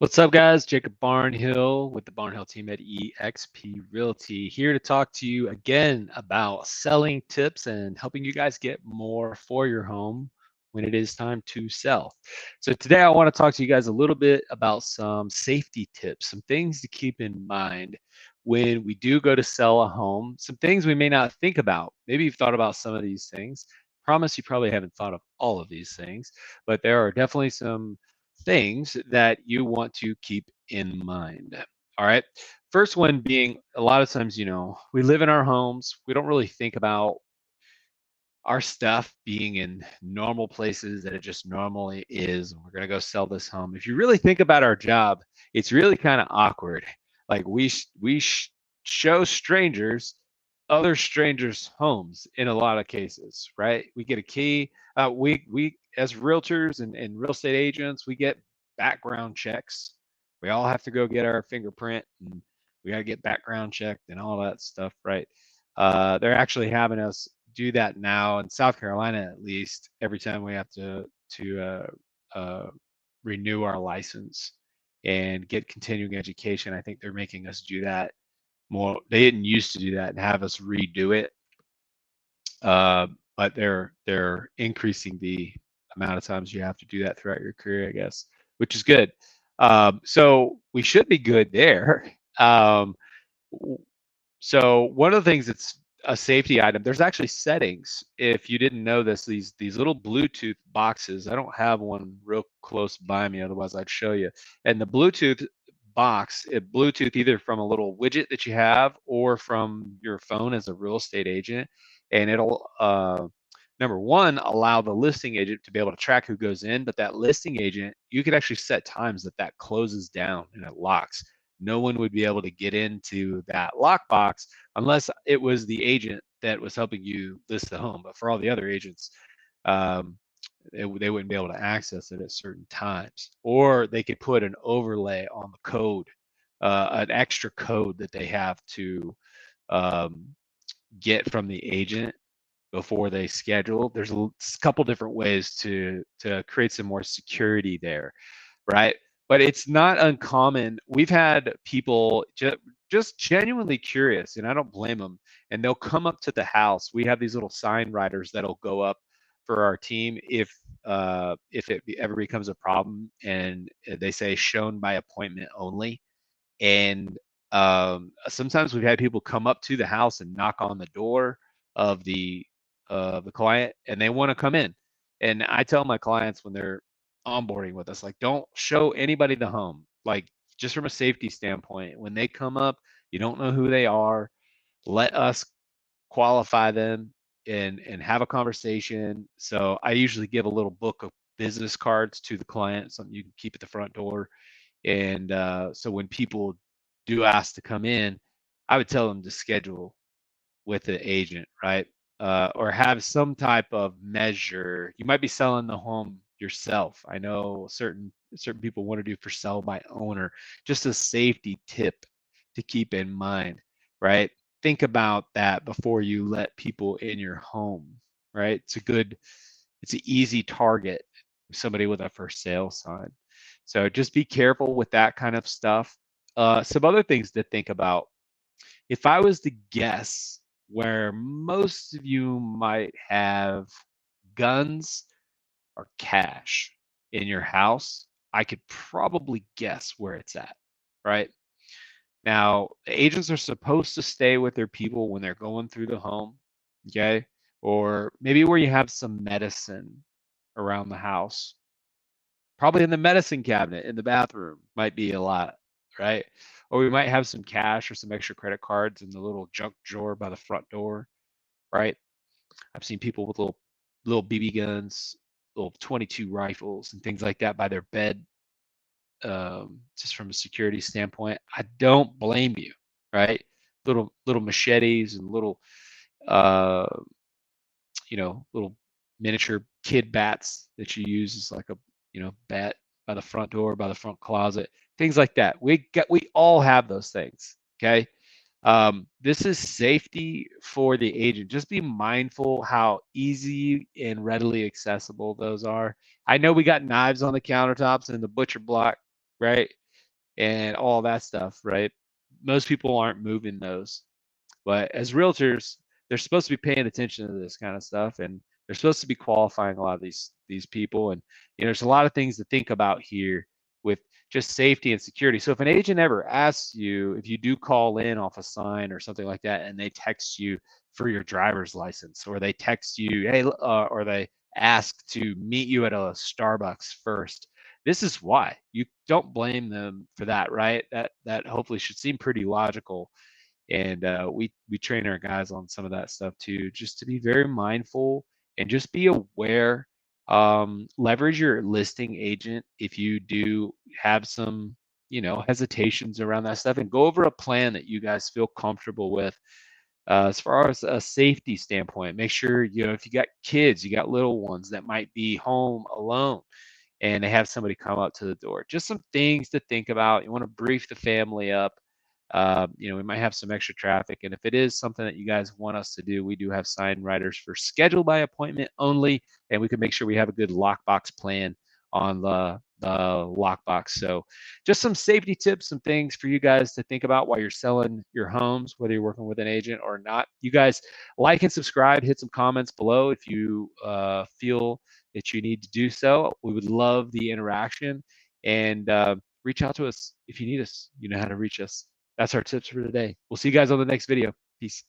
What's up, guys? Jacob Barnhill with the Barnhill Team at eXp Realty, here to talk to you again about selling tips and helping you guys get more for your home when it is time to sell. So today I want to talk to you guys a little bit about some safety tips, some things to keep in mind when we do go to sell a home, some things we may not think about. Maybe you've thought about some of these things. Promise you probably haven't thought of all of these things, but there are definitely some things that you want to keep in mind. All right. First one being a lot of times, we live in our homes. We don't really think about our stuff being in normal places that it just normally is. We're going to go sell this home. If you really think about our job, it's really kind of awkward. Like we show strangers other strangers' homes in a lot of cases, right? We get a key. We as realtors and real estate agents, we get background checks. We all have to go get our fingerprint, and we got to get background checked and all that stuff, right? They're actually having us do that now in South Carolina, at least. Every time we have to renew our license and get continuing education, I think they're making us do that more. They didn't used to do that and have us redo it, uh, but they're increasing the amount of times you have to do that throughout your career, I guess, which is good. So we should be good there. Um, so one of the things that's a safety item, there's actually settings. If you didn't know this, these little Bluetooth boxes. I don't have one real close by me, otherwise I'd show you. And the Bluetooth box, it Bluetooth either from a little widget that you have or from your phone as a real estate agent, and it'll number one, allow the listing agent to be able to track who goes in, but that listing agent, you could actually set times that closes down and it locks. No one would be able to get into that lockbox unless it was the agent that was helping you list the home. But for all the other agents, um, they wouldn't be able to access it at certain times. Or they could put an overlay on the code, an extra code that they have to um, get from the agent before they schedule. There's a couple different ways to create some more security there, right? But it's not uncommon. We've had people just genuinely curious, and I don't blame them. And they'll come up to the house. We have these little sign writers that'll go up for our team if it ever becomes a problem, and they say shown by appointment only. And sometimes we've had people come up to the house and knock on the door of the client, and they want to come in. And I tell my clients when they're onboarding with us, like, don't show anybody the home. Like, just from a safety standpoint, when they come up, you don't know who they are. Let us qualify them and have a conversation. So I usually give a little book of business cards to the client, something you can keep at the front door. And so when people do ask to come in, I would tell them to schedule with the agent, right? Or have some type of measure. You might be selling the home yourself. I know certain people want to do for sell by owner. Just a safety tip to keep in mind, right? Think about that before you let people in your home, right? It's an easy target. Somebody with a for sale sign. So just be careful with that kind of stuff. Some other things to think about. If I was to guess where most of you might have guns or cash in your house, I could probably guess where it's at, right? Now, agents are supposed to stay with their people when they're going through the home, okay? Or maybe where you have some medicine around the house. Probably in the medicine cabinet in the bathroom might be a lot, right? Or we might have some cash or some extra credit cards in the little junk drawer by the front door, right? I've seen people with little BB guns, little 22 rifles and things like that by their bed, just from a security standpoint. I don't blame you, right? Little machetes and little uh, little miniature kid bats that you use as like a, bat by the front door, by the front closet, things like that. We all have those things. Okay. This is safety for the agent. Just be mindful how easy and readily accessible those are. I know we got knives on the countertops and the butcher block, right? and all that stuff, right? Most people aren't moving those. But as realtors, they're supposed to be paying attention to this kind of stuff, and they're supposed to be qualifying a lot of these people. And there's a lot of things to think about here with just safety and security. So if an agent ever asks you if you do call in off a sign or something like that, and they text you for your driver's license, or they text you, hey, or they ask to meet you at a Starbucks first, this is why. You don't blame them for that, right? That hopefully should seem pretty logical, and we train our guys on some of that stuff too, just to be very mindful and just be aware. Leverage your listing agent if you do have some hesitations around that stuff, and go over a plan that you guys feel comfortable with. As far as a safety standpoint, make sure if you got kids, you got little ones that might be home alone and they have somebody come up to the door. Just some things to think about. You want to brief the family up. We might have some extra traffic, and if it is something that you guys want us to do, we do have sign writers for scheduled by appointment only, and we can make sure we have a good lockbox plan on the lockbox. So, just some safety tips, some things for you guys to think about while you're selling your homes, whether you're working with an agent or not. You guys like and subscribe, hit some comments below if you feel that you need to do so. We would love the interaction, and reach out to us if you need us. You know how to reach us. That's our tips for today. We'll see you guys on the next video. Peace.